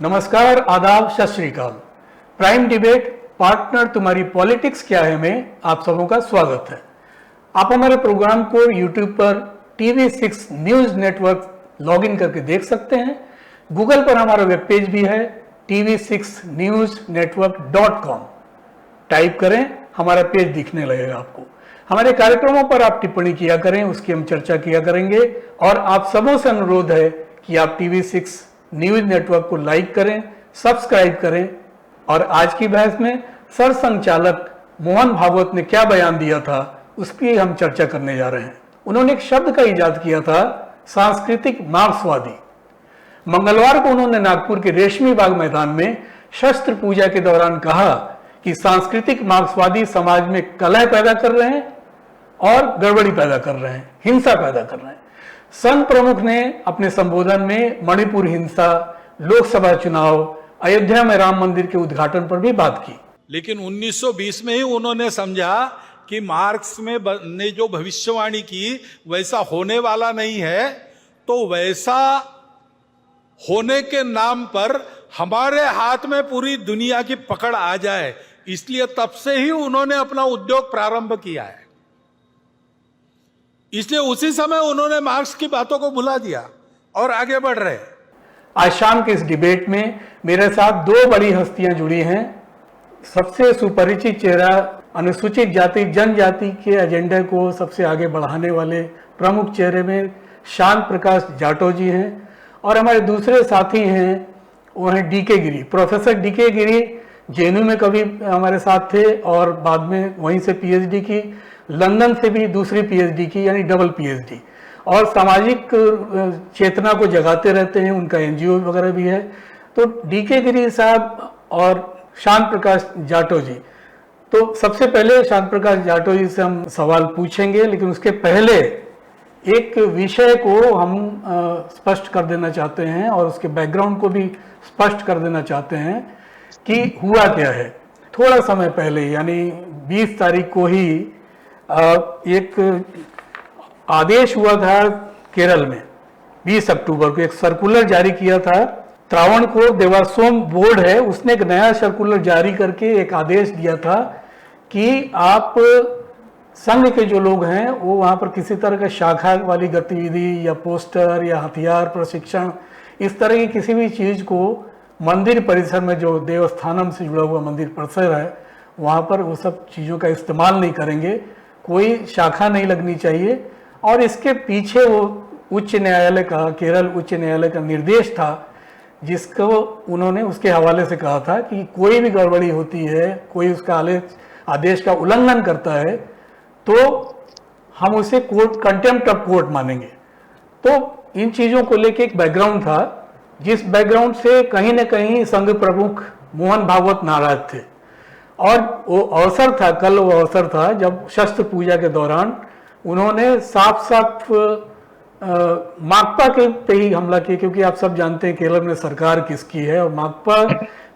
नमस्कार, आदाब, सत श्री अकाल। प्राइम डिबेट पार्टनर तुम्हारी पॉलिटिक्स क्या है में आप सबों का स्वागत है। आप हमारे प्रोग्राम को यूट्यूब पर TV6 न्यूज नेटवर्क लॉगिन करके देख सकते हैं। गूगल पर हमारा वेब पेज भी है tv6newsnetwork.com। टाइप करें, हमारा पेज दिखने लगेगा आपको। हमारे कार्यक्रमों पर आप टिप्पणी किया करें, उसकी हम चर्चा किया करेंगे। और आप सबों से अनुरोध है कि आप TV6 न्यूज नेटवर्क को लाइक करें, सब्सक्राइब करें। और आज की बहस में सर संचालक मोहन भागवत ने क्या बयान दिया था, उसकी हम चर्चा करने जा रहे हैं। उन्होंने एक शब्द का इजाद किया था, सांस्कृतिक मार्क्सवादी। मंगलवार को उन्होंने नागपुर के रेशमी बाग मैदान में शस्त्र पूजा के दौरान कहा कि सांस्कृतिक मार्क्सवादी समाज में कलह पैदा कर रहे हैं और गड़बड़ी पैदा कर रहे हैं, हिंसा पैदा कर रहे हैं। संघ प्रमुख ने अपने संबोधन में मणिपुर हिंसा, लोकसभा चुनाव, अयोध्या में राम मंदिर के उद्घाटन पर भी बात की। लेकिन 1920 में ही उन्होंने समझा कि मार्क्स ने जो भविष्यवाणी की वैसा होने वाला नहीं है, तो वैसा होने के नाम पर हमारे हाथ में पूरी दुनिया की पकड़ आ जाए, इसलिए तब से ही उन्होंने अपना उद्योग प्रारंभ किया है। इसलिए उसी समय उन्होंने मार्क्स की बातों को भुला दिया और आगे बढ़ रहे। आज शाम के इस डिबेट में मेरे साथ दो बड़ी हस्तियां जुड़ी हैं। सबसे सुपरिचित चेहरा, अनुसूचित जाति जनजाति के एजेंडे को सबसे आगे बढ़ाने वाले प्रमुख चेहरे में शांत प्रकाश जाटव जी हैं। और हमारे दूसरे साथी हैं, वो हैं DK गिरी। प्रोफेसर DK गिरी JNU में कभी हमारे साथ थे और बाद में वहीं से PhD की, लंदन से भी दूसरी PhD की, यानी डबल PhD। और सामाजिक चेतना को जगाते रहते हैं, उनका NGO वगैरह भी है। तो DK गिरी साहब और शांत प्रकाश जाटव जी, तो सबसे पहले शांत प्रकाश जाटव जी से हम सवाल पूछेंगे, लेकिन उसके पहले एक विषय को हम स्पष्ट कर देना चाहते हैं और उसके बैकग्राउंड को भी स्पष्ट कर देना चाहते हैं कि हुआ क्या है। थोड़ा समय पहले, यानी 20 तारीख को ही एक आदेश हुआ था केरल में। 20 अक्टूबर को एक सर्कुलर जारी किया था। त्रावणकोर देवास्वम बोर्ड है, उसने एक नया सर्कुलर जारी करके एक आदेश दिया था कि आप संघ के जो लोग हैं वो वहाँ पर किसी तरह का शाखा वाली गतिविधि या पोस्टर या हथियार प्रशिक्षण, इस तरह की किसी भी चीज़ को मंदिर परिसर में, जो देवस्थानम से जुड़ा हुआ मंदिर परिसर है, वहाँ पर वो सब चीज़ों का इस्तेमाल नहीं करेंगे। कोई शाखा नहीं लगनी चाहिए। और इसके पीछे वो उच्च न्यायालय का, केरल उच्च न्यायालय का निर्देश था, जिसको उन्होंने उसके हवाले से कहा था कि कोई भी गड़बड़ी होती है, कोई उसका आदेश का उल्लंघन करता है, तो हम उसे कोर्ट, कंटेम्प्ट ऑफ कोर्ट मानेंगे। तो इन चीज़ों को लेके एक बैकग्राउंड था, जिस बैकग्राउंड से कहीं ना कहीं संघ प्रमुख मोहन भागवत नाराज थे। और वो अवसर था, कल वो अवसर था जब शस्त्र पूजा के दौरान उन्होंने साफ साफ माकपा के पे ही हमला किया, क्योंकि आप सब जानते हैं केरल में सरकार किसकी है, और माकपा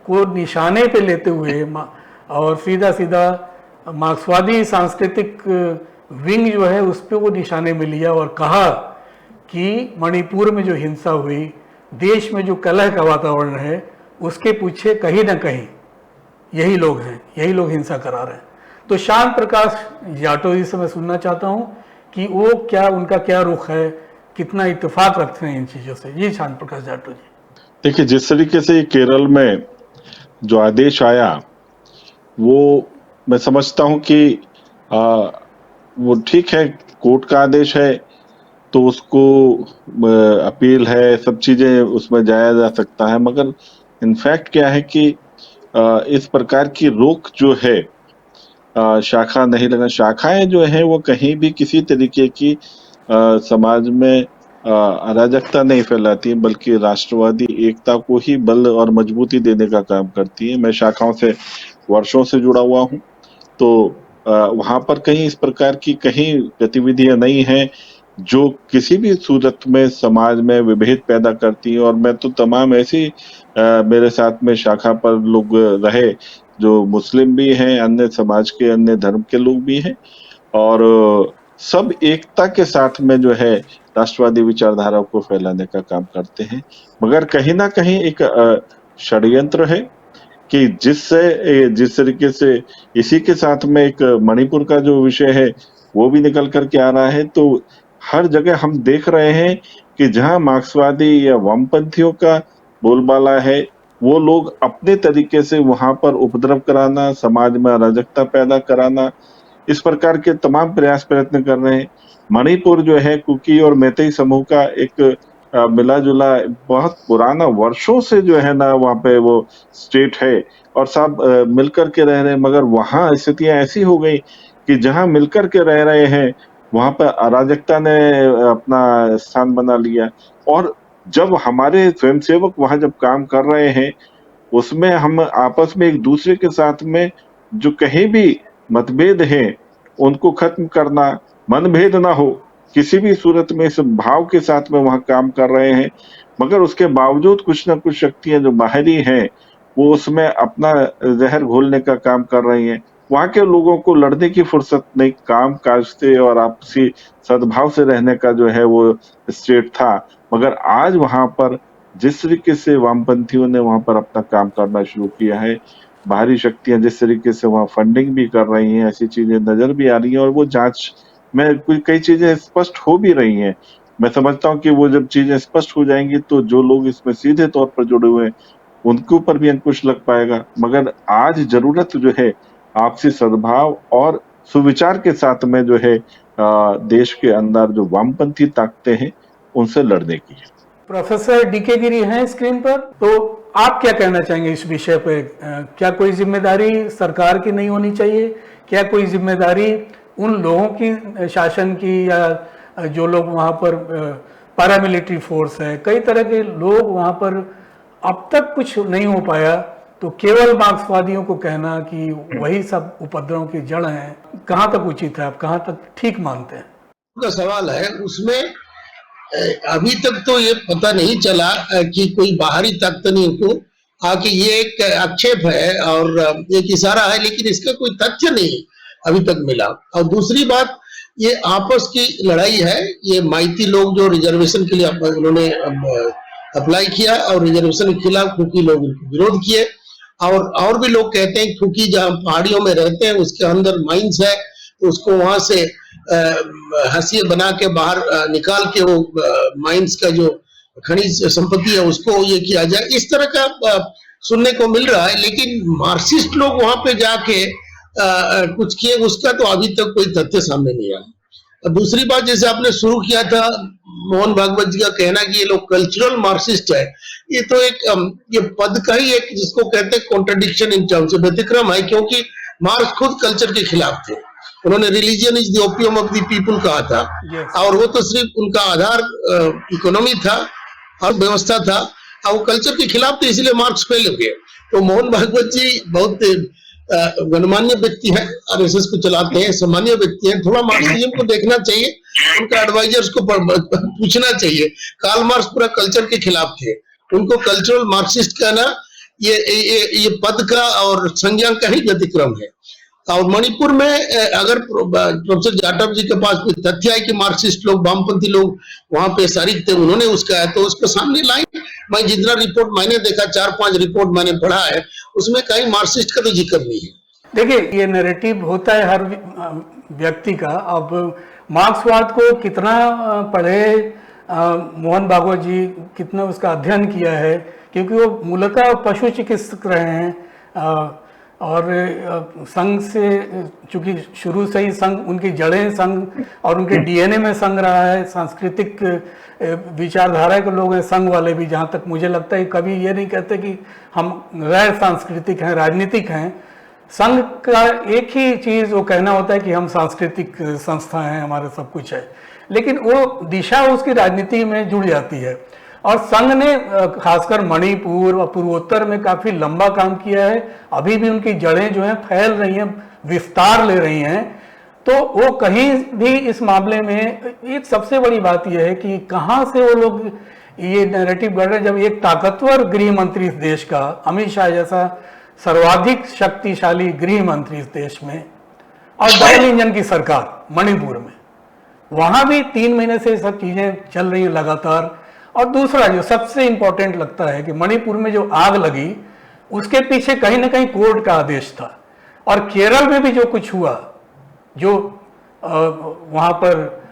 को निशाने पे लेते हुए और सीधा सीधा मार्क्सवादी सांस्कृतिक विंग जो है उस पर वो निशाने में लिया और कहा कि मणिपुर में जो हिंसा हुई, देश में जो कलह का वातावरण है, उसके पीछे कहीं ना कहीं यही लोग हैं, यही लोग हिंसा करा रहे हैं। तो शांत प्रकाश जाटव जी से मैं सुनना चाहता हूं कि वो क्या, उनका क्या रुख है, कितना इत्तेफाक रखते हैं इन चीजों से। जी शांत प्रकाश जाटव जी। देखिए, जिस तरीके से केरल में जो आदेश आया, वो मैं समझता हूं कि वो ठीक है, कोर्ट का आदेश है तो उसको अपील है, सब चीजें उसमें जाया जा सकता है। मगर इनफैक्ट क्या है कि इस प्रकार की रोक जो है, शाखा नहीं लगना, शाखाएं जो है वो कहीं भी किसी तरीके की समाज में अराजकता नहीं फैलाती, बल्कि राष्ट्रवादी एकता को ही बल और मजबूती देने का काम करती है। मैं शाखाओं से वर्षों से जुड़ा हुआ हूं, तो वहां पर कहीं इस प्रकार की कहीं गतिविधियां नहीं हैं जो किसी भी सूरत में समाज में विभेद पैदा करती है। और मैं तो तमाम ऐसी मेरे साथ में शाखा पर लोग रहे जो मुस्लिम भी हैं, अन्य समाज के, अन्य धर्म के लोग भी हैं, और सब एकता के साथ में जो है राष्ट्रवादी विचारधारा को फैलाने का काम करते हैं। मगर कहीं ना कहीं एक षड्यंत्र है कि जिस तरीके से इसी के साथ में एक मणिपुर का जो विषय है वो भी निकल कर के आ रहा है। तो हर जगह हम देख रहे हैं कि जहां मार्क्सवादी या वामपंथियों का बोलबाला है, वो लोग अपने तरीके से वहां पर उपद्रव कराना, समाज में अराजकता पैदा कराना, इस प्रकार के तमाम प्रयास प्रयत्न कर रहे हैं। मणिपुर जो है कुकी और मैतेई समूह का एक मिला-जुला बहुत पुराना वर्षों से जो है ना वहाँ पे वो स्टेट है और सब मिलकर के रह रहे हैं, मगर वहाँ स्थितियाँ ऐसी हो गई कि जहाँ मिलकर के रह रहे हैं, वहाँ पे अराजकता ने अपना स्थान बना लिया। और जब हमारे स्वयंसेवक वहाँ जब काम कर रहे हैं, उसमें हम आपस में एक-दूसरे के साथ में जो कहीं भी मतभेद हैं, उनको खत्म करना, मनभेद ना हो, किसी भी सूरत में इस भाव के साथ में वहाँ काम कर रहे हैं। मगर उसके बावजूद कुछ न कुछ शक्तियाँ जो बाहरी हैं, वो उसमें अपना ज़हर घोलने का काम कर रही हैं। वहाँ के लोगों को लड़ने की फुर्सत नहीं, काम-काज से और आपसी सद्भाव से रहने का जो है वो स्टेट था। मगर आज वहाँ पर जिस तरीके से वामपंथियों ने वहाँ पर अपना काम करना शुरू किया है, बाहरी शक्तियाँ जिस तरीके से वहाँ फंडिंग भी कर रही हैं, ऐसी चीज़ें नज़र भी आ रही हैं और वो जाँच में कोई कई चीज़ें स्पष्ट हो भी रही हैं। मैं समझता हूँ कि वो जब चीज़ें स्पष्ट हो जाएँगी तो जो लोग इसमें सीधे तौर पर जुड़े हुए हैं, उनके ऊपर भी अंकुश लग पाएगा। मगर आज ज़रूरत जो है आपसी सद्भाव और सुविचार के साथ में जो है देश के अंदर जो वामपंथी ताकतें हैं, उनसे लड़ने की है। प्रोफेसर डीके गिरी हैं स्क्रीन पर, तो आप क्या कहना चाहेंगे इस विषय पे? क्या कोई जिम्मेदारी सरकार की नहीं होनी चाहिए? क्या कोई जिम्मेदारी उन लोगों की, शासन की, या जो लोग वहाँ पर पैरामिलिट्री फोर्स है, कई तरह के लोग वहाँ पर, अब तक कुछ नहीं हो पाया, तो केवल मार्क्सवादियों को कहना कि वही सब उपद्रव की जड़ हैं, कहाँ तक उचित है? आप कहाँ तक ठीक मानते हैं? का सवाल है उसमें अभी तक तो ये पता नहीं चला कि कोई बाहरी ताकत नहीं को आके, ये एक आक्षेप है और एक इशारा है, लेकिन इसका कोई तथ्य नहीं अभी तक मिला। और दूसरी बात, ये आपस की लड़ाई है। ये माइती लोग जो रिजर्वेशन के लिए उन्होंने अप्लाई किया और रिजर्वेशन के खिलाफ कुकी लोग विरोध किए, और भी लोग कहते हैं कुकी जहाँ पहाड़ियों में रहते हैं उसके अंदर माइंस है, तो उसको वहां से हंसिए बना के बाहर निकाल के वो माइंस का जो खनिज संपत्ति है उसको ये किया जाए, इस तरह का सुनने को मिल रहा है। लेकिन मार्क्सिस्ट लोग वहां पे जाके कुछ किए, उसका तो अभी तक कोई तथ्य सामने नहीं आया। दूसरी बात, जैसे आपने शुरू किया था मोहन भागवत जी का कहना कि ये लोग कल्चरल मार्क्सिस्ट है, ये तो एक ये पद का ही एक जिसको कहते हैं कॉन्ट्रडिक्शन इन टर्म्स, व्यतिक्रम है, क्योंकि मार्क्स खुद कल्चर के खिलाफ थे। उन्होंने religion is the opium of the people कहा था, और वो तो सिर्फ उनका आधार इकोनॉमी था और व्यवस्था था, और वो कल्चर के खिलाफ थे, इसलिए मार्क्स फेल हो गए। तो मोहन भागवत जी बहुत गणमान्य व्यक्ति है, आरएसएस को चलाते हैं, सामान्य व्यक्ति हैं, थोड़ा मार्क्सिज्म को देखना चाहिए, उनका एडवाइजर्स को पूछना चाहिए। कार्ल मार्क्स पूरा कल्चर के खिलाफ थे, उनको कल्चरल मार्क्सिस्ट कहना ये पद का और संज्ञा का ही व्यतिक्रम है। और मणिपुर में अगर प्रोफेसर जाटव जी के पास कोई तथ्य है कि मार्क्सिस्ट लोग, वामपंथी लोग वहां पे शारिक थे, उन्होंने उसका है, तो उसको सामने लाए। मैं जितना रिपोर्ट मैंने देखा, 4-5 रिपोर्ट मैंने पढ़ा है, उसमें कहीं मार्क्सिस्ट का तो जिक्र नहीं है। देखिए, ये नैरेटिव होता है हर व्यक्ति का। अब मार्क्सवाद को कितना पढ़े मोहन भागवत जी, कितना उसका अध्ययन किया है, क्योंकि वो मूलतः पशु चिकित्सक रहे हैं, और संघ से, चूंकि शुरू से ही संघ, उनकी जड़ें संघ और उनके डीएनए में संघ रहा है, सांस्कृतिक विचारधारा के लोग हैं संघ वाले भी। जहाँ तक मुझे लगता है कभी ये नहीं कहते कि हम गैर सांस्कृतिक हैं, राजनीतिक हैं। संघ का एक ही चीज़ वो कहना होता है कि हम सांस्कृतिक संस्था हैं, हमारा सब कुछ है, लेकिन वो दिशा उसकी राजनीति में जुड़ जाती है। और संघ ने खासकर मणिपुर और पूर्वोत्तर में काफ़ी लंबा काम किया है, अभी भी उनकी जड़ें जो हैं फैल रही हैं, विस्तार ले रही हैं। तो वो कहीं भी इस मामले में एक सबसे बड़ी बात यह है कि कहाँ से वो लोग ये नैरेटिव गढ़ रहे हैं, जब एक ताकतवर गृह मंत्री इस देश का, अमित शाह जैसा सर्वाधिक शक्तिशाली गृह मंत्री इस देश में, और डबल इंजन की सरकार मणिपुर में, वहाँ भी 3 महीने से सब चीज़ें चल रही हैं लगातार। और दूसरा जो सबसे इंपॉर्टेंट लगता है कि मणिपुर में जो आग लगी उसके पीछे कहीं ना कहीं कोर्ट का आदेश था, और केरल में भी जो कुछ हुआ, जो वहाँ पर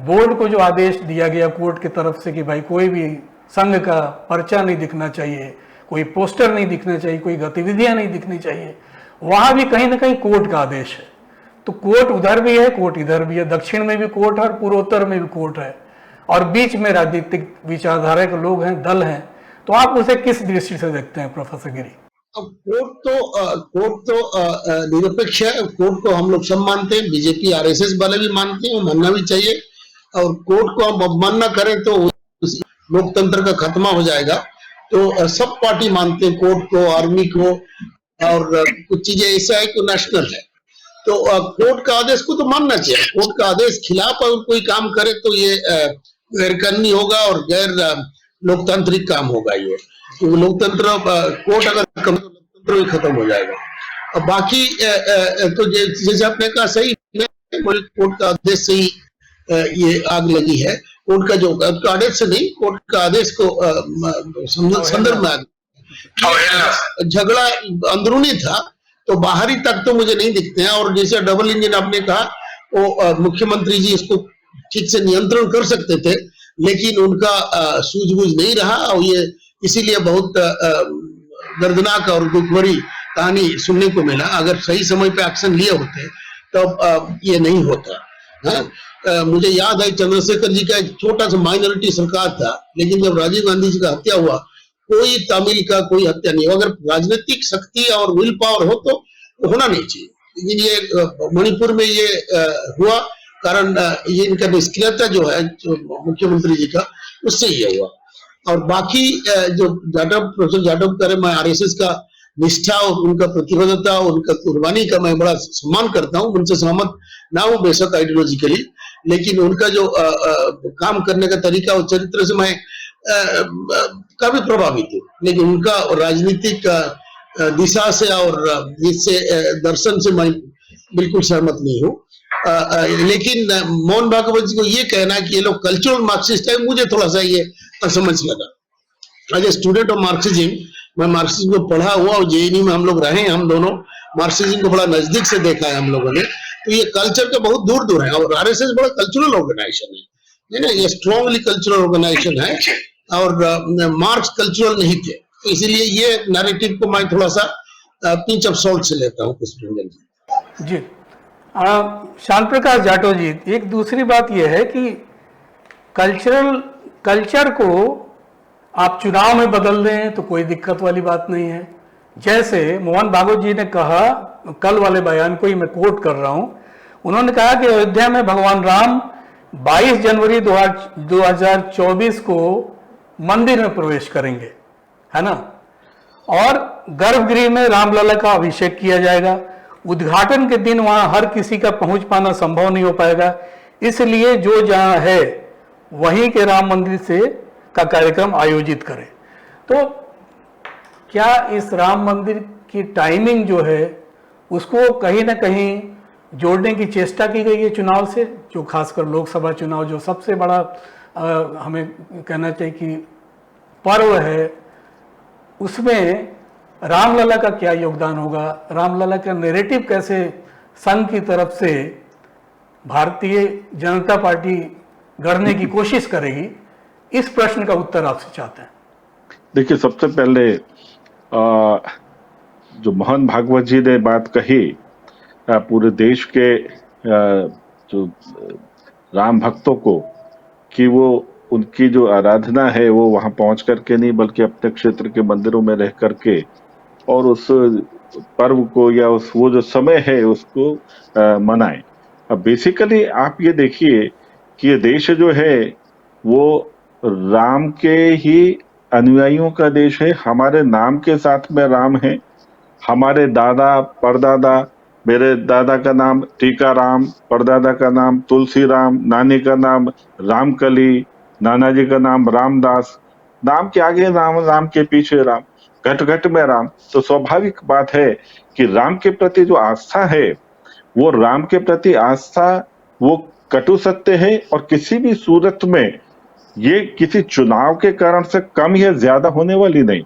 बोर्ड को जो आदेश दिया गया कोर्ट की तरफ से कि भाई कोई भी संघ का पर्चा नहीं दिखना चाहिए, कोई पोस्टर नहीं दिखना चाहिए, कोई गतिविधियां नहीं दिखनी चाहिए, वहाँ भी कहीं ना कहीं कोर्ट का आदेश है। तो कोर्ट उधर भी है, कोर्ट इधर भी है, दक्षिण में भी कोर्ट है और पूर्वोत्तर में भी कोर्ट है, और बीच में राजनीतिक विचारधारा के लोग हैं, दल हैं। तो आप उसे किस दृष्टि से देखते हैं प्रोफेसर गिरी? अब कोर्ट तो निरपेक्ष है। कोर्ट को हम लोग सब मानते हैं, बीजेपी आरएसएस वाले भी मानते हैं, मानना भी चाहिए। और कोर्ट को हम अवमानना करें तो लोकतंत्र का खात्मा हो जाएगा। तो सब पार्टी मानते हैं कोर्ट को, आर्मी को, और कुछ चीजें ऐसा है कि नेशनल है। तो कोर्ट का आदेश को तो मानना चाहिए। कोर्ट का आदेश खिलाफ अगर कोई काम करे तो ये गैरकानूनी होगा और गैर लोकतांत्रिक काम होगा। ये तो लोकतंत्र, कोर्ट अगर लोकतंत्र भी खत्म हो जाएगा। अब बाकी तो जैसे आपने कहा सही, कोर्ट का आदेश से ही ये आग लगी है। कोर्ट का जो आदेश से नहीं, कोर्ट का आदेश को संदर्भ में आग, झगड़ा अंदरूनी था, तो बाहरी तक तो मुझे नहीं दिखते हैं। और जैसे डबल इंजन आपने कहा, वो मुख्यमंत्री जी इसको ठीक से नियंत्रण कर सकते थे, लेकिन उनका सूझबूझ नहीं रहा, और ये इसीलिए बहुत दर्दनाक और दुख भरी कहानी सुनने को मिला। अगर सही समय पे एक्शन लिए होते तो ये नहीं होता है। मुझे याद है चंद्रशेखर जी का एक छोटा सा माइनॉरिटी सरकार था, लेकिन जब राजीव गांधी जी का हत्या हुआ, कोई तमिल का कोई हत्या नहीं। अगर राजनीतिक शक्ति और विल पावर हो तो होना नहीं चाहिए, लेकिन ये मणिपुर में ये हुआ, कारण ये इनका निष्क्रियता जो है मुख्यमंत्री जी का, उससे ये हुआ। और बाकी जो प्रोफेसर जाटव करे, मैं आरएसएस का निष्ठा और उनका प्रतिबद्धता और उनका कुर्बानी का मैं बड़ा सम्मान करता हूँ। उनसे सहमत ना हूँ बेशक आइडियोलॉजिकली, लेकिन उनका जो काम करने का तरीका और चरित्र से मैं काफी प्रभावित हूँ। लेकिन उनका राजनीतिक दिशा से और जिससे दर्शन से मैं बिल्कुल सहमत नहीं हूँ। लेकिन मोहन भागवत जी को ये कहना कि ये लोग कल्चरल मार्क्सिस्ट है, मुझे थोड़ा सा ये असमझ लगा। As a student of Marxism, मैं मार्क्सिज्म को पढ़ा हुआ और जेएनयू में हम लोग रहे हैं, हम दोनों मार्क्सिज्म को बड़ा नजदीक से देखा है हम लोगों ने। तो ये कल्चर के बहुत दूर दूर है, और आरएसएस बड़ा कल्चरल ऑर्गेनाइजेशन है ना, ये स्ट्रॉन्गली कल्चरल ऑर्गेनाइजेशन है, और मार्क्स कल्चरल नहीं थे। तो इसीलिए ये नैरेटिव को मैं थोड़ा सा पिंच ऑफ सॉल्ट से लेता हूँ पुष्पेंद्र जी। श्याम प्रकाश जाटव जी, एक दूसरी बात यह है कि कल्चर को आप चुनाव में बदल दें तो कोई दिक्कत वाली बात नहीं है। जैसे मोहन भागवत जी ने कहा, कल वाले बयान को ही मैं कोट कर रहा हूं, उन्होंने कहा कि अयोध्या में भगवान राम 22 जनवरी 2024 को मंदिर में प्रवेश करेंगे, है ना, और गर्भगृह में रामलला का अभिषेक किया जाएगा। उद्घाटन के दिन वहां हर किसी का पहुंच पाना संभव नहीं हो पाएगा, इसलिए जो जहां है वहीं के राम मंदिर से का कार्यक्रम आयोजित करें। तो क्या इस राम मंदिर की टाइमिंग जो है उसको कहीं ना कहीं जोड़ने की चेष्टा की गई है चुनाव से, जो खासकर लोकसभा चुनाव जो सबसे बड़ा हमें कहना चाहिए कि पर्व है, उसमें रामलला का क्या योगदान होगा, रामलला का नैरेटिव कैसे संघ की तरफ से भारतीय जनता पार्टी गढ़ने की कोशिश करेगी, इस प्रश्न का उत्तर आपसे चाहते हैं। देखिए, सबसे पहले जो मोहन भागवत जी ने बात कही, पूरे देश के जो राम भक्तों को, कि वो उनकी जो आराधना है वो वहां पहुंच करके नहीं, बल्कि अपने क्षेत्र के मंदिरों में रह करके और उस पर्व को या उस वो जो समय है उसको मनाएं। अब बेसिकली आप ये देखिए कि ये देश जो है वो राम के ही अनुयायियों का देश है। हमारे नाम के साथ में राम है। हमारे दादा परदादा, मेरे दादा का नाम टीकाराम, परदादा का नाम तुलसी राम, नानी का नाम रामकली, नाना जी का नाम रामदास। नाम के आगे राम, राम के पीछे राम, घट घट में राम। तो स्वाभाविक बात है कि राम के प्रति जो आस्था है, वो राम के प्रति आस्था वो कटु सत्य है, और किसी भी सूरत में ये किसी चुनाव के कारण से कम या ज्यादा होने वाली नहीं।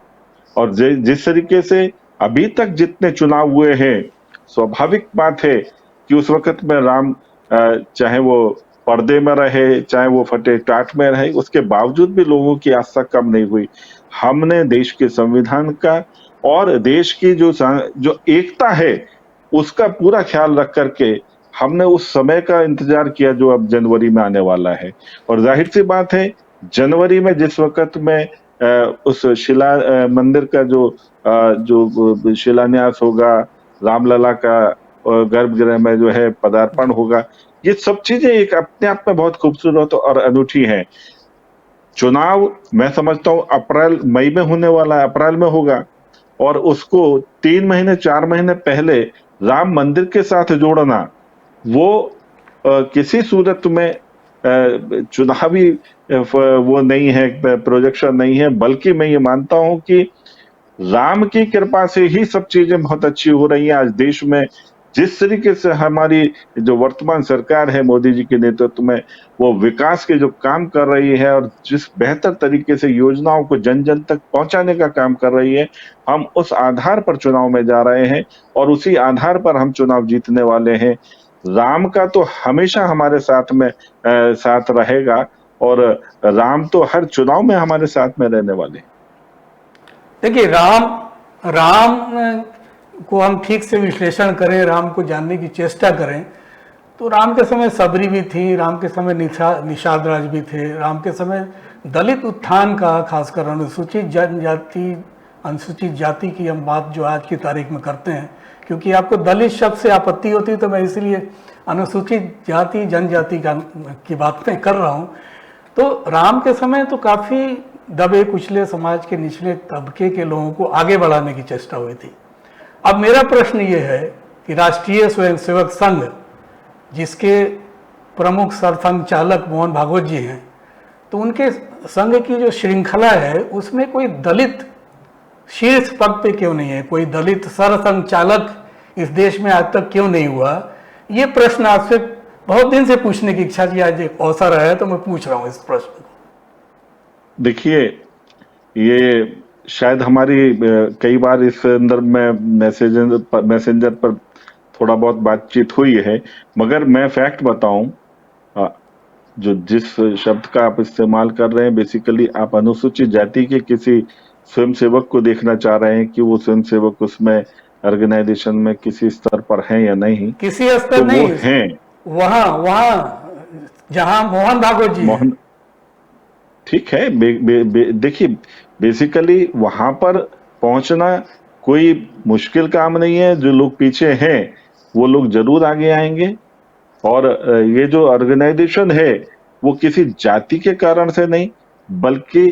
और जिस तरीके से अभी तक जितने चुनाव हुए हैं, स्वाभाविक बात है कि उस वक्त में राम चाहे वो पर्दे में रहे, चाहे वो फटे टाट में रहे, उसके बावजूद भी लोगों की आस्था कम नहीं हुई। हमने देश के संविधान का और देश की जो एकता है, उसका पूरा ख्याल रख करके हमने उस समय का इंतजार किया जो अब जनवरी में आने वाला है। और जाहिर सी बात है, जनवरी में जिस वक्त में उस मंदिर का जो शिलान्यास होगा, रामलला का गर्भगृह में जो है पदार्पण होगा, ये सब चीजें एक अपने आप में बहुत खूबसूरत और अनूठी हैं। चुनाव मैं समझता हूँ अप्रैल मई में होने वाला है, अप्रैल में होगा, और उसको 3 महीने 4 महीने पहले राम मंदिर के साथ जोड़ना, वो किसी सूरत में चुनावी वो नहीं है, प्रोजेक्शन नहीं है, बल्कि मैं ये मानता हूं कि राम की कृपा से ही सब चीजें बहुत अच्छी हो रही हैं। आज देश में जिस तरीके से हमारी जो वर्तमान सरकार है मोदी जी के नेतृत्व में, वो विकास के जो काम कर रही है और जिस बेहतर तरीके से योजनाओं को जन जन तक पहुंचाने का काम कर रही है, हम उस आधार पर चुनाव में जा रहे हैं और उसी आधार पर हम चुनाव जीतने वाले हैं। राम का तो हमेशा हमारे साथ में साथ रहेगा, और राम तो हर चुनाव में हमारे साथ में रहने वाले हैं। देखिए, राम को हम ठीक से विश्लेषण करें, राम को जानने की चेष्टा करें, तो राम के समय सबरी भी थी, राम के समय निषाद राज भी थे, राम के समय दलित उत्थान का, खासकर अनुसूचित जाति की हम बात जो आज की तारीख में करते हैं, क्योंकि आपको दलित शब्द से आपत्ति होती है तो मैं इसलिए अनुसूचित जाति जनजाति की बातें कर रहा हूँ। तो राम के समय तो काफ़ी दबे कुचले समाज के निचले तबके के लोगों को आगे बढ़ाने की चेष्टा हुई थी। अब मेरा प्रश्न ये है कि राष्ट्रीय स्वयंसेवक संघ, जिसके प्रमुख सरसंघ चालक मोहन भागवत जी हैं, तो उनके संघ की जो श्रृंखला है उसमें कोई दलित शीर्ष पद पे क्यों नहीं है? कोई दलित सरसंघ चालक इस देश में आज तक क्यों नहीं हुआ? ये प्रश्न आपसे बहुत दिन से पूछने की इच्छा थी, आज एक अवसर आया तो मैं पूछ रहा हूँ इस प्रश्न को। देखिए, ये शायद हमारी कई बार इस संदर्भ में मैसेंजर पर थोड़ा बहुत बातचीत हुई है, मगर मैं फैक्ट बताऊं, जो जिस शब्द का आप इस्तेमाल कर रहे हैं, बेसिकली आप अनुसूचित जाति के किसी स्वयंसेवक को देखना चाह रहे हैं कि वो स्वयंसेवक उसमें ऑर्गेनाइजेशन में किसी स्तर पर हैं या नहीं। किसी स्तर तो नहीं, वो हैं वहां जहां मोहन भागवत जी ठीक है। देखिए, बेसिकली वहां पर पहुंचना कोई मुश्किल काम नहीं है। जो लोग पीछे हैं वो लोग जरूर आगे आएंगे, और ये जो ऑर्गेनाइजेशन है वो किसी जाति के कारण से नहीं, बल्कि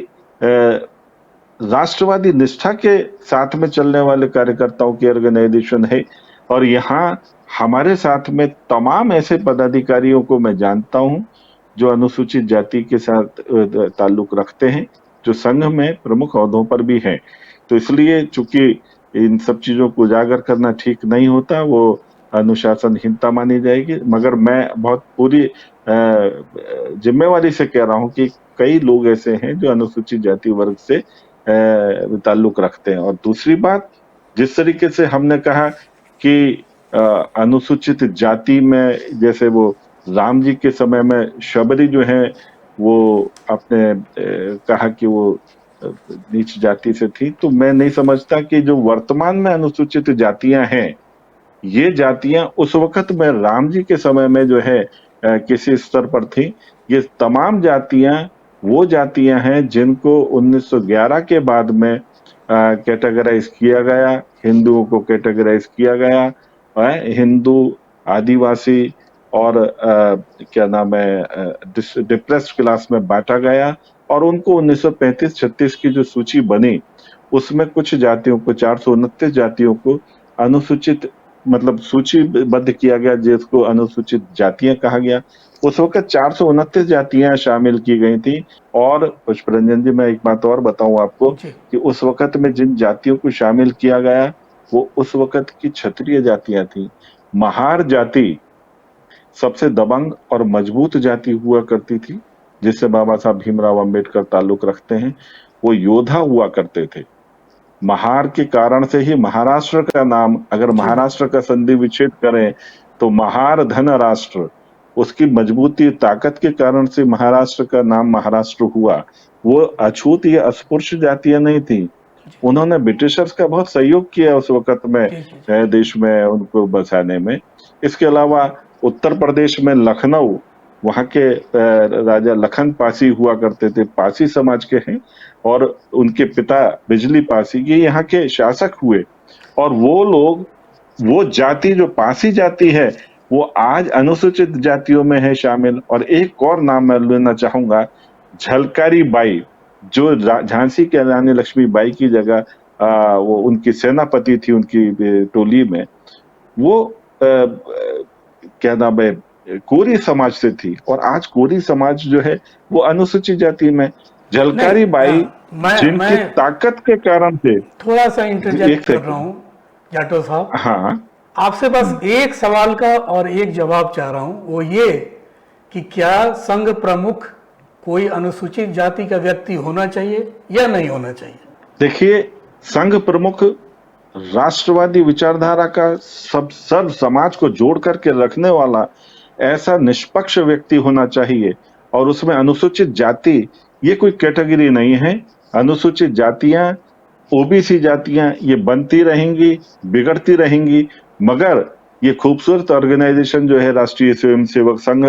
राष्ट्रवादी निष्ठा के साथ में चलने वाले कार्यकर्ताओं की ऑर्गेनाइजेशन है। और यहाँ हमारे साथ में तमाम ऐसे पदाधिकारियों को मैं जानता हूं जो अनुसूचित जाति के साथ ताल्लुक रखते हैं, जो संघ में प्रमुख ओहदों पर भी हैं। तो इसलिए चूंकि इन सब चीजों को उजागर करना ठीक नहीं होता, वो अनुशासनहीनता मानी जाएगी। मगर मैं बहुत पूरी जिम्मेवारी से कह रहा हूं कि कई लोग ऐसे हैं जो अनुसूचित जाति वर्ग से ताल्लुक रखते हैं। और दूसरी बात, जिस तरीके से हमने कहा कि अनुसूचित जाति में, जैसे वो राम जी के समय में शबरी जो है वो आपने कहा कि वो नीच जाति से थी, तो मैं नहीं समझता कि जो वर्तमान में अनुसूचित जातियां हैं, ये जातियां उस वक्त में राम जी के समय में जो है किसी स्तर पर थी। ये तमाम जातियां वो जातियां हैं जिनको 1911 के बाद में कैटेगराइज किया गया, हिंदुओं को कैटेगराइज किया गया, हिंदू, आदिवासी और क्या नाम है डिप्रेस्ड क्लास में बांटा गया। और उनको 1935-36 की जो सूची बनी, उसमें कुछ जातियों को, 429 जातियों को अनुसूचित मतलब सूचीबद्ध किया गया, जिसको अनुसूचित जातियां कहा गया। उस वक्त 429 जातियां शामिल की गई थी। और पुष्परंजन जी, मैं एक बात और बताऊं आपको कि उस वक्त में जिन जातियों को शामिल किया गया वो उस वक्त की क्षत्रिय जातियां थी। महार जाति सबसे दबंग और मजबूत जाति हुआ करती थी, जिससे बाबा साहब भीमराव अंबेडकर ताल्लुक रखते हैं, वो योद्धा हुआ करते थे। महार के कारण से ही महाराष्ट्र का नाम, अगर महाराष्ट्र का संधि विच्छेद करें तो महार धन राष्ट्र, उसकी मजबूती ताकत के कारण से महाराष्ट्र का नाम महाराष्ट्र हुआ। वो अछूत या अस्पृश्य जातियां नहीं थी। उन्होंने ब्रिटिशर्स का बहुत सहयोग किया उस वक्त में देश में उनको बचाने में। इसके अलावा उत्तर प्रदेश में लखनऊ, वहां के राजा लखन पासी हुआ करते थे, पासी समाज के हैं, और उनके पिता बिजली पासी ये यहाँ के शासक हुए। और वो लोग, वो जाति जो पासी जाति है, वो आज अनुसूचित जातियों में है शामिल। और एक और नाम मैं लेना चाहूंगा, झलकारी बाई, जो झांसी के रानी लक्ष्मीबाई की जगह वो उनकी सेनापति थी उनकी टोली में, वो क्या नाम है, कोरी समाज से थी। और आज कोरी समाज जो है वो अनुसूचित जाति में। झलकारी बाई जिनकी ताकत के कारण से, थोड़ा सा इंटरजेक्ट कर रहा हूँ जाटव साहब। हाँ, आपसे बस एक सवाल का और एक जवाब चाह रहा हूँ, वो ये कि क्या संघ प्रमुख कोई अनुसूचित जाति का व्यक्ति होना चाहिए या नहीं होना चाहिए? देखिए, संघ प्रमुख राष्ट्रवादी विचारधारा का सर्व समाज को जोड़ करके रखने वाला ऐसा निष्पक्ष व्यक्ति होना चाहिए। और उसमें अनुसूचित जाति ये कोई कैटेगरी नहीं है। अनुसूचित जातियां, ओबीसी जातियां ये बनती रहेंगी, बिगड़ती रहेंगी, मगर ये खूबसूरत ऑर्गेनाइजेशन जो है राष्ट्रीय स्वयंसेवक संघ,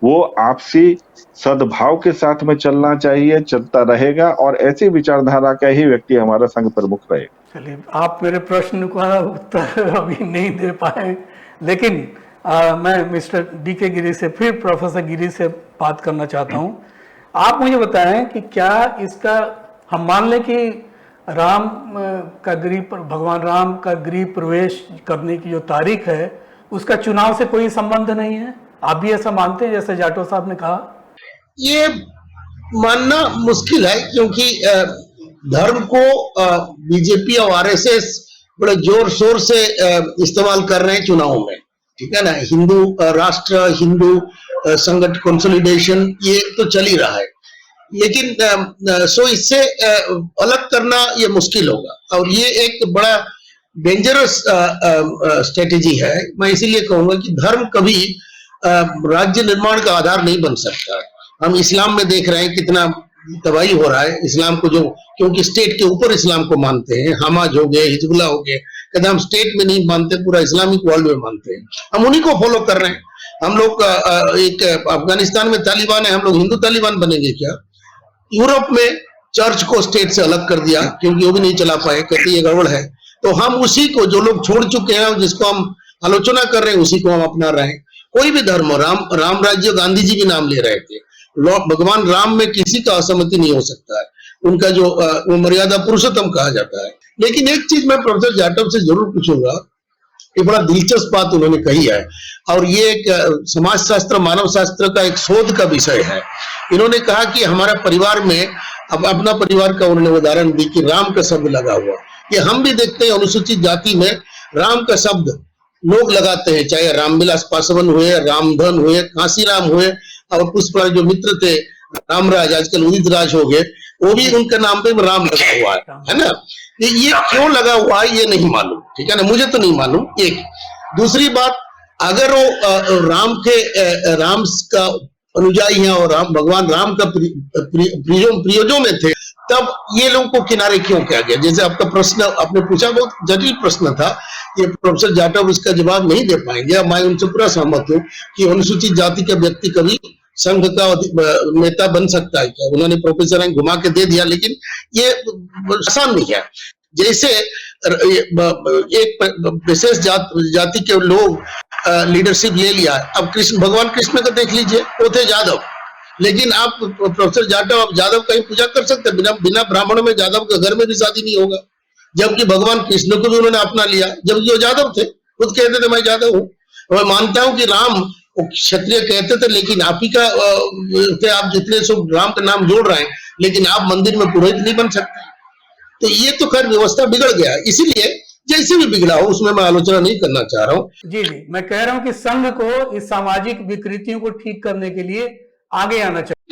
वो आपसी सद्भाव के साथ में चलना चाहिए, चलता रहेगा। और ऐसी विचारधारा का ही व्यक्ति हमारा संघ प्रमुख रहेगा। चलिए, आप मेरे प्रश्न का उत्तर अभी नहीं दे पाए, लेकिन मैं मिस्टर DK गिरी से, फिर प्रोफेसर गिरी से बात करना चाहता हूं। आप मुझे बताएं कि क्या इसका, हम मान लें कि राम का भगवान राम का गृह प्रवेश करने की जो तारीख है, उसका चुनाव से कोई संबंध नहीं है? आप भी ऐसा मानते हैं जैसे जाटव साहब ने कहा? ये मानना मुश्किल है, क्योंकि धर्म को बीजेपी और RSS बड़े जोर शोर से इस्तेमाल कर रहे हैं चुनावों में, ठीक है ना। हिंदू राष्ट्र, हिंदू संगठन कंसोलिडेशन, ये तो चल ही रहा है, लेकिन सो इससे अलग करना ये मुश्किल होगा। और ये एक बड़ा डेंजरस स्ट्रेटेजी है। मैं इसीलिए कहूंगा कि धर्म कभी राज्य निर्माण का आधार नहीं बन सकता। हम इस्लाम में देख रहे हैं कितना तबाही हो रहा है इस्लाम को, जो क्योंकि स्टेट के ऊपर इस्लाम को मानते हैं। हमाज हो गए, हिजबुल्लाह हो गए, कहते हम स्टेट में नहीं मानते, पूरा इस्लामिक वर्ल्ड में मानते हैं। हम उन्हीं को फॉलो कर रहे हैं। हम लोग एक अफगानिस्तान में तालिबान है, हम लोग हिंदू तालिबान बनेंगे क्या? यूरोप में चर्च को स्टेट से अलग कर दिया, क्योंकि वो भी नहीं चला पाए, कहते ये गड़बड़ है। तो हम उसी को, जो लोग छोड़ चुके हैं, जिसको हम आलोचना कर रहे हैं, उसी को हम अपना रहे हैं। कोई भी धर्म हो, राम राज्य, गांधी जी भी नाम ले रहे थे। भगवान राम में किसी का असहमति नहीं हो सकता है। उनका जो वो मर्यादा पुरुषोत्तम कहा जाता है। लेकिन एक चीज मैं प्रोफेसर जाटव से जरूर पूछूंगा, ये बड़ा दिलचस्प बात उन्होंने कही है, और ये एक समाजशास्त्र, मानव शास्त्र का एक शोध का विषय है। इन्होंने कहा कि हमारा परिवार में, अब अपना परिवार का उन्होंने उदाहरण दी कि राम का शब्द लगा हुआ। ये हम भी देखते हैं अनुसूचित जाति में राम का शब्द लोग लगाते हैं, चाहे रामविलास पासवान हुए, रामधन हुए, कांसीराम हुए, और पुष्पराज जो मित्र थे, रामराज, आजकल उदित राज हो गए, वो भी उनके नाम पे राम लगा हुआ है ना। ये क्यों लगा हुआ है ये नहीं मालूम, ठीक है ना, मुझे तो नहीं मालूम। एक दूसरी बात, अगर वो राम का अनुयायी हैं और भगवान राम का प्रियोजों में थे, तब ये लोगों को किनारे क्यों किया गया? जैसे आपका प्रश्न आपने पूछा, बहुत जटिल प्रश्न था, ये प्रोफेसर जाटव इसका जवाब नहीं दे पाएंगे। मैं उनसे पूरा सहमत हूँ कि अनुसूचित जाति का व्यक्ति कभी संघ का नेता बन सकता है क्या? उन्होंने प्रोफेसर घुमा के दे दिया, लेकिन ये आसान नहीं है। जैसे एक विशेष जाति के लोग लीडरशिप ले लिया। अब भगवान कृष्ण का देख लीजिए, वो थे यादव, लेकिन आप प्रोफेसर जाटव, आप यादव का ही पूजा कर सकते, बिना ब्राह्मणों में यादव के घर में भी शादी नहीं होगा। जबकि भगवान कृष्ण को भी उन्होंने अपना लिया, जबकि वो यादव थे, खुद कहते थे मैं यादव हूँ। मैं मानता हूँ कि राम क्षत्रिय कहते थे, लेकिन आप ही का थे, आप जितने सब राम का नाम जोड़ रहे हैं, लेकिन आप मंदिर में पुरोहित नहीं बन सकते। तो ये तो खैर व्यवस्था बिगड़ गया, इसीलिए जैसे भी बिगड़ा हो उसमें मैं आलोचना नहीं करना चाह रहा हूँ। जी, मैं कह रहा हूँ कि संघ को इस सामाजिक विकृतियों को ठीक करने के लिए आगे आना चाहिए।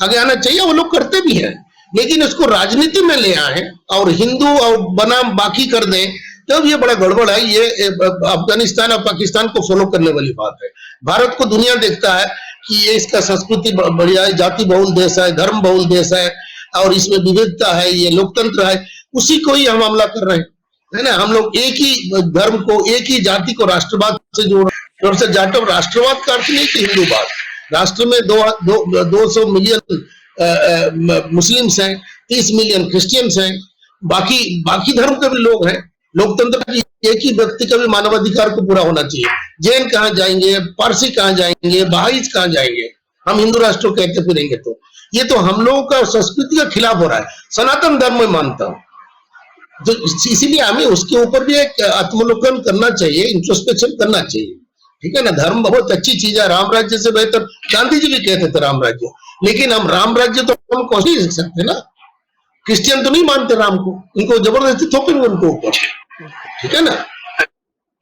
आगे आना चाहिए, वो लोग करते भी हैं, लेकिन इसको राजनीति में ले आए और हिंदू और बनाम बाकी कर दें, तब ये बड़ा गड़बड़ है। ये अफगानिस्तान और पाकिस्तान को फॉलो करने वाली बात है। भारत को दुनिया देखता है कि ये इसका संस्कृति बढ़िया है, जाति बहुल देश है, धर्म बहुल देश है और इसमें विविधता है, ये लोकतंत्र है, उसी को ही हम हमला कर रहे हैं, है ना। हम लोग एक ही धर्म को, एक ही जाति को राष्ट्रवाद से जोड़ से जाटो। राष्ट्रवाद का अर्थ नहीं कि हिंदूवाद। राष्ट्र में 200 मिलियन मुस्लिम्स हैं, 30 मिलियन क्रिश्चियंस हैं, बाकी धर्म के भी लोग हैं। लोकतंत्र की एक ही व्यक्ति का भी मानवाधिकार को पूरा होना चाहिए। जैन कहाँ जाएंगे, पारसी कहाँ जाएंगे, बहाईस कहाँ जाएंगे, हम हिंदू राष्ट्र कहते फिरेंगे। तो ये तो हम लोगों का संस्कृति के खिलाफ हो रहा है। सनातन धर्म में मानता हूं, तो इसीलिए हमें उसके ऊपर भी एक आत्मलोकन करना चाहिए, इंट्रोस्पेक्शन करना चाहिए, ठीक है ना। धर्म बहुत अच्छी चीज है, राम राज्य से बेहतर गांधी जी भी कहते थे राम राज्य, लेकिन हम राम राज्य तो हम कोशिश नहीं सकते ना। क्रिश्चियन तो नहीं मानते राम को, उनको जबरदस्ती थोपेंगे उनको ऊपर, ठीक है ना।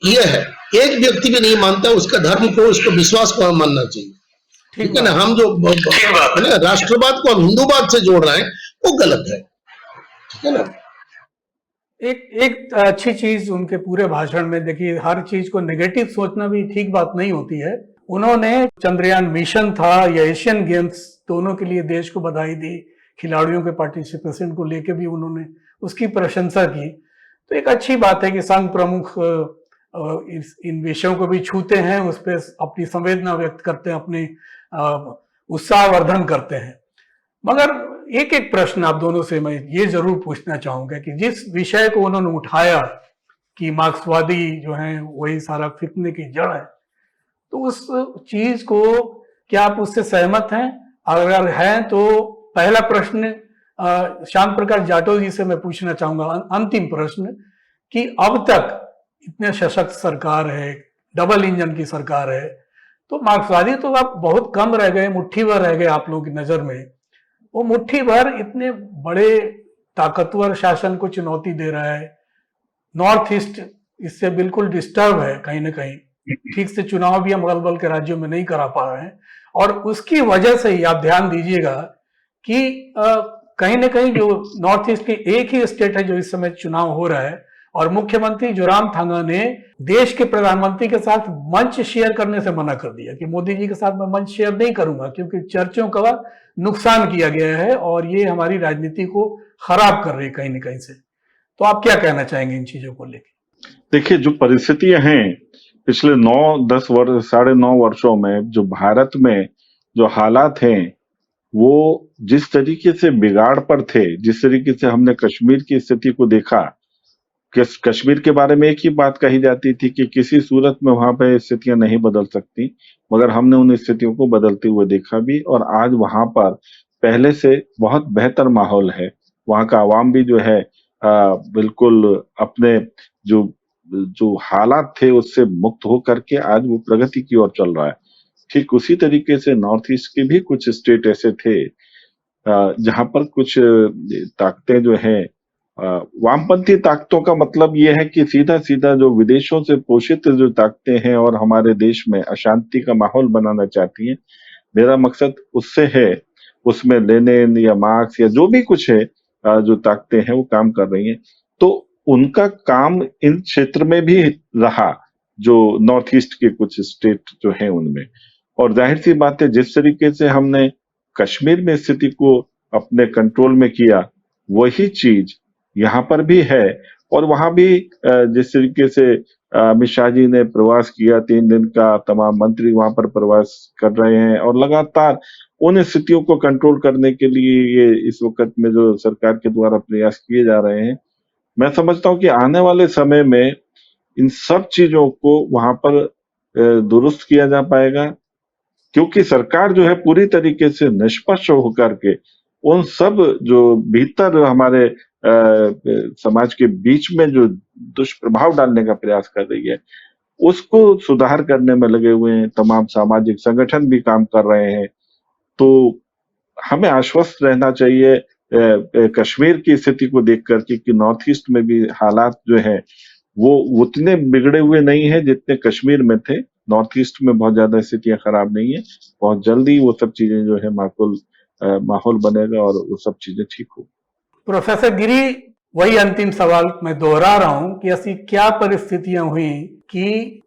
ये है, एक व्यक्ति भी नहीं मानता, उसका धर्म को, उसको विश्वास को मानना चाहिए, ठीक है ना। हम जो है ना राष्ट्रवाद को हम हिंदूवाद से जोड़ रहे हैं, वो गलत है, ठीक है ना। एक अच्छी चीज उनके पूरे भाषण में, देखिए हर चीज को नेगेटिव सोचना भी ठीक बात नहीं होती है। उन्होंने चंद्रयान मिशन था या एशियन गेम्स, दोनों के लिए देश को बधाई दी, खिलाड़ियों के पार्टिसिपेशन को लेकर भी उन्होंने उसकी प्रशंसा की। तो एक अच्छी बात है कि संघ प्रमुख इन विषयों को भी छूते हैं, उस पर अपनी संवेदना व्यक्त करते हैं, अपने उत्साहवर्धन करते हैं। मगर एक एक प्रश्न आप दोनों से मैं ये जरूर पूछना चाहूंगा कि जिस विषय को उन्होंने उठाया कि मार्क्सवादी जो है वही सारा फितने की जड़ है, तो उस चीज को क्या आप उससे सहमत हैं? अगर हैं तो पहला प्रश्न श्याम प्रकाश जाटव जी से मैं पूछना चाहूंगा, अंतिम प्रश्न, कि अब तक इतने सशक्त सरकार है, डबल इंजन की सरकार है, तो मार्क्सवादी तो आप बहुत कम रह गए, मुट्ठी भर रह गए आप लोगों की नजर में। वो मुट्ठी भर इतने बड़े ताकतवर शासन को चुनौती दे रहा है। नॉर्थ ईस्ट इससे बिल्कुल डिस्टर्ब है, कहीं ना कहीं ठीक से चुनाव भी हम अगल बगल के राज्यों में नहीं करा पा रहे हैं, और उसकी वजह से ही आप ध्यान दीजिएगा कि कहीं ना कहीं जो नॉर्थ ईस्ट की एक ही स्टेट है जो इस समय चुनाव हो रहा है, और मुख्यमंत्री जोरामथंगा ने देश के प्रधानमंत्री के साथ मंच शेयर करने से मना कर दिया कि मोदी जी के साथ मैं मंच शेयर नहीं करूंगा, क्योंकि चर्चों का नुकसान किया गया है और ये हमारी राजनीति को खराब कर रही है कहीं ना कहीं से। तो आप क्या कहना चाहेंगे इन चीजों को लेकर? देखिए, जो परिस्थितियां हैं पिछले 9-10 वर्ष, 9.5 वर्षों में, जो भारत में जो हालात हैं, वो जिस तरीके से बिगाड़ पर थे, जिस तरीके से हमने कश्मीर की स्थिति को देखा, कश्मीर के बारे में एक ही बात कही जाती थी कि किसी सूरत में वहां पे स्थितियां नहीं बदल सकती, मगर हमने उन स्थितियों को बदलते हुए देखा भी, और आज वहां पर पहले से बहुत बेहतर माहौल है। वहां का आवाम भी जो है बिल्कुल अपने जो हालात थे उससे मुक्त होकर के आज वो प्रगति की ओर चल रहा है। ठीक उसी तरीके से नॉर्थ ईस्ट के भी कुछ स्टेट ऐसे थे जहां पर कुछ ताकतें जो है, वामपंथी ताकतों का मतलब ये है कि सीधा सीधा जो विदेशों से पोषित जो ताकतें हैं और हमारे देश में अशांति का माहौल बनाना चाहती हैं, मेरा मकसद उससे है, उसमें लेनिन या मार्क्स या जो भी कुछ है, जो ताकतें हैं वो काम कर रही हैं। तो उनका काम इन क्षेत्र में भी रहा, जो नॉर्थ ईस्ट के कुछ स्टेट जो हैं उनमें। और जाहिर सी बात है, जिस तरीके से हमने कश्मीर में स्थिति को अपने कंट्रोल में किया, वही चीज यहाँ पर भी है। और वहां भी जिस तरीके से अमित शाह जी ने प्रवास किया, 3 दिन का, तमाम मंत्री वहां पर प्रवास कर रहे हैं, और लगातार उन स्थितियों को कंट्रोल करने के लिए ये इस वक्त में जो सरकार के द्वारा प्रयास किए जा रहे हैं, मैं समझता हूं कि आने वाले समय में इन सब चीजों को वहां पर दुरुस्त किया जा पाएगा, क्योंकि सरकार जो है पूरी तरीके से निष्पक्ष होकर के उन सब जो भीतर हमारे समाज के बीच में जो दुष्प्रभाव डालने का प्रयास कर रही है, उसको सुधार करने में लगे हुए हैं। तमाम सामाजिक संगठन भी काम कर रहे हैं। तो हमें आश्वस्त रहना चाहिए कश्मीर की स्थिति को देख करके कि नॉर्थ ईस्ट में भी हालात जो है वो उतने बिगड़े हुए नहीं है जितने कश्मीर में थे। नॉर्थ ईस्ट में बहुत ज्यादा स्थितियां खराब नहीं है, बहुत जल्दी वो सब चीजें जो है माकूल माहौल बनेगा और वो सब चीजें ठीक हो। प्रोफेसर गिरी, वही अंतिम सवाल मैं दोहरा रहा हूं कि ऐसी क्या परिस्थितियां हुई कि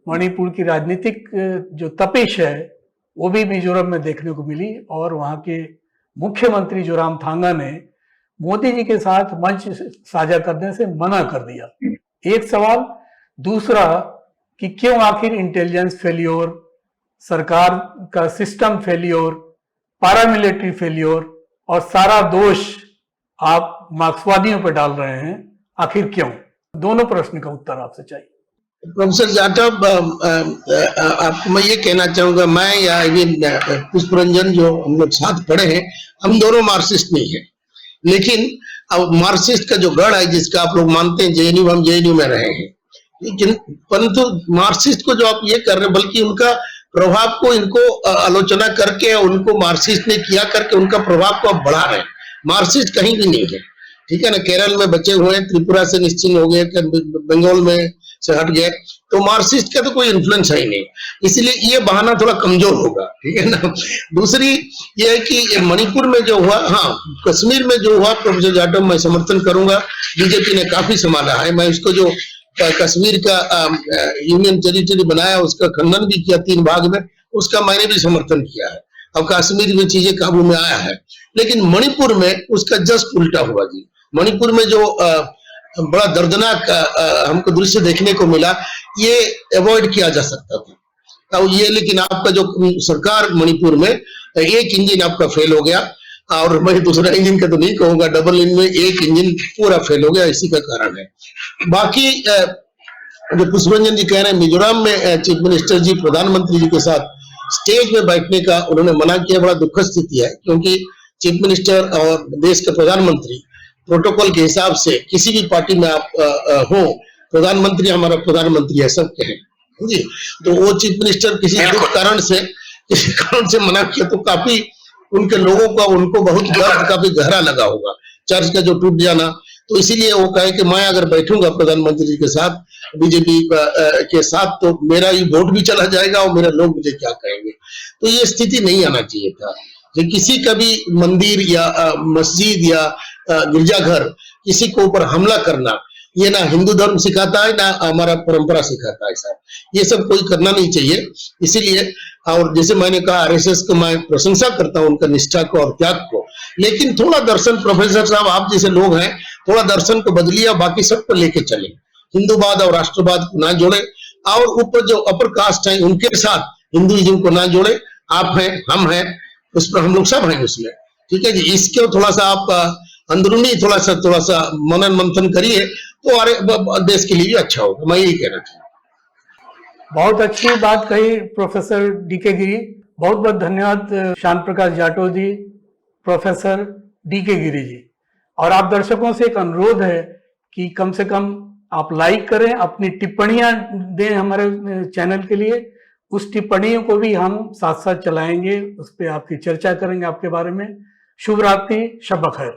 मणिपुर की राजनीतिक जो तपिश है वो भी मिजोरम में देखने को मिली और वहां के मुख्यमंत्री जोरामथांगा ने मोदी जी के साथ मंच साझा करने से मना कर दिया। एक सवाल। दूसरा कि क्यों आखिर इंटेलिजेंस फेल्योर, सरकार का सिस्टम फेल्योर, पैरामिलिट्री फेल्योर और सारा दोष आप मार्क्सवादियों पर डाल रहे हैं, आखिर क्यों? दोनों प्रश्न का उत्तर आपसे चाहिए। प्रोफेसर जाटव, आपको मैं ये कहना चाहूंगा, मैं या पुष्परंजन जो हम लोग साथ पढ़े हैं, हम दोनों मार्क्सिस्ट नहीं है, लेकिन अब मार्क्सिस्ट का जो गढ़ है जिसका आप लोग मानते हैं जेएनयू, हम जेएनयू में रहे हैं, लेकिन परंतु मार्क्सिस्ट को जो आप ये कर रहे हैं, बल्कि उनका प्रभाव को इनको आलोचना करके उनको मार्क्सिस्ट ने किया करके उनका प्रभाव को आप बढ़ा रहे हैं। मार्क्सिस्ट कहीं भी नहीं है, ठीक है ना। केरल में बचे हुए हैं, त्रिपुरा से निश्चिन्त हो गए, बंगाल में से हट गए, तो मार्क्सिस्ट का तो कोई इन्फ्लुएंस है ही नहीं, इसलिए ये बहाना थोड़ा कमजोर होगा, ठीक है ना। दूसरी ये है कि मणिपुर में जो हुआ, हाँ कश्मीर में जो हुआ, प्रोफेसर जाटव मैं समर्थन करूंगा, बीजेपी ने काफी संभाला है। मैं उसको जो कश्मीर का यूनियन टेरिटरी बनाया उसका खंडन भी किया 3 भाग में, उसका मैंने भी समर्थन किया है। अब कश्मीर में चीजें काबू में आया है, लेकिन मणिपुर में उसका जस्ट उल्टा हुआ जी। मणिपुर में जो बड़ा दर्दनाक हमको दृश्य देखने को मिला, ये अवॉइड किया जा सकता था। तो ये, लेकिन आपका जो सरकार मणिपुर में एक इंजन आपका फेल हो गया, और मैं दूसरा इंजन का तो नहीं कहूंगा, डबल इंजन में एक इंजन पूरा फेल हो गया, इसी का कारण है। बाकी जो पुष्परंजन जी कह रहे हैं, मिजोरम में चीफ मिनिस्टर जी प्रधानमंत्री जी के साथ स्टेज में बैठने का उन्होंने मना किया, बड़ा दुखद स्थिति है, क्योंकि चीफ मिनिस्टर और देश के प्रधानमंत्री प्रोटोकॉल के हिसाब से किसी भी पार्टी में आप हो, प्रधानमंत्री हमारा प्रधानमंत्री है, सब कहें जी, तो वो चीफ मिनिस्टर किसी कारण से मना किया, तो काफी उनके लोगों का उनको बहुत दर्द काफी गहरा लगा होगा, चर्च का जो टूट जाना। तो इसीलिए वो कहे कि मैं अगर बैठूंगा प्रधानमंत्री जी के साथ, बीजेपी के साथ, तो मेरा ये वोट भी चला जाएगा और मेरे लोग मुझे क्या कहेंगे। तो ये स्थिति नहीं आना चाहिए था कि किसी का भी मंदिर या मस्जिद या गिरजाघर किसी को ऊपर हमला करना, ये ना हिंदू धर्म सिखाता है ना हमारा परंपरा सिखाता है साहब, ये सब कोई करना नहीं चाहिए। इसीलिए, और जैसे मैंने कहा, आरएसएस को मैं प्रशंसा करता हूं, उनका निष्ठा को और त्याग को, लेकिन थोड़ा दर्शन, प्रोफेसर साहब आप जैसे लोग हैं, थोड़ा दर्शन को बदलिए, बाकी सबको लेके चले, हिंदूवाद और राष्ट्रवाद को ना जोड़े, और ऊपर जो अपर कास्ट है उनके साथ हिंदुइज्म को ना जोड़े। आप हैं, हम हैं, उस पर हम लोग सब हैं उसमें, ठीक है जी। इसके थोड़ा सा आप अंदरूनी थोड़ा सा मनन मंथन करिए, तो देश के लिए भी अच्छा होगा, मैं यही कहना चाहूँ। बहुत अच्छी बात कही प्रोफेसर डीके गिरी, बहुत बहुत धन्यवाद श्याम प्रकाश जाटव जी, प्रोफेसर डीके गिरी जी। और आप दर्शकों से एक अनुरोध है कि कम से कम आप लाइक करें, अपनी टिप्पणियां दें हमारे चैनल के लिए, उस टिप्पणियों को भी हम साथ साथ चलाएंगे, उस पर आपकी चर्चा करेंगे आपके बारे में। शुभ रात्रि, शब बखैर।